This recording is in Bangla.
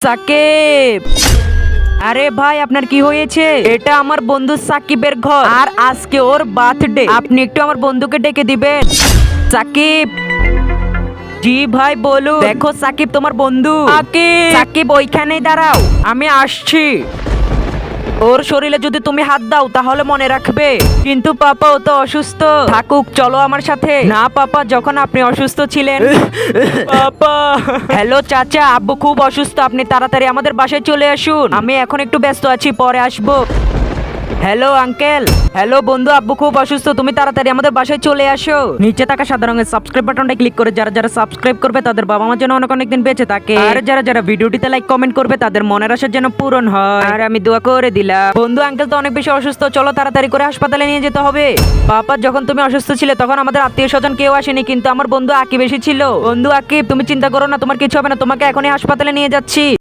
সাকিব। আরে ভাই আপনার কি হয়েছে? এটা আমার বন্ধু সাকিবের ঘর আর আজকে ওর বার্থডে। আপনি একটু আমার বন্ধুকে ডেকে দিবেন। সাকিব। জি ভাই বলুন। দেখো সাকিব তোমার বন্ধু। সাকিব ওইখানেই দাঁড়াও, আমি আসছি। ওর শরীরে যদি তুমি হাত দাও তাহলে মনে রাখবে। কিন্তু পাপা ও তো অসুস্থ। থাকুক, চলো আমার সাথে। না পাপা, যখন আপনি অসুস্থ ছিলেন। পাপা। হ্যালো চাচা, আব্বু খুব অসুস্থ, আপনি তাড়াতাড়ি আমাদের বাসায় চলে আসুন। আমি এখন একটু ব্যস্ত আছি, পরে আসবো। Hello uncle. হ্যালো বন্ধু, আব্বু খুব অসুস্থ, তুমি তাড়াতাড়ি আমাদের বাসায় চলে আসো। নিচে থাকা সাদা রঙের সাবস্ক্রাইব বাটনটা ক্লিক করে যারা যারা সাবস্ক্রাইব করবে তাদের বাবা মার জন্য অনেক অনেক দিন বেঁচে থাকে। আর যারা যারা ভিডিওটিতে লাইক কমেন্ট করবে তাদের মনের আশা যেন পূরণ হয়। আর আমি দোয়া করে দিলাম। বন্ধু আঙ্কেল তো অনেক বেশি অসুস্থ, চলো তাড়াতাড়ি করে হাসপাতালে নিয়ে যেতে হবে। পাপা, যখন তুমি অসুস্থ ছিলে তখন আমাদের আত্মীয় স্বজন কেউ আসেনি, কিন্তু আমার বন্ধু আকিব এসেছিল। বন্ধু আকিব, তুমি চিন্তা করো না, তোমার কিছু হবে না, তোমাকে এখনই হাসপাতালে নিয়ে যাচ্ছি।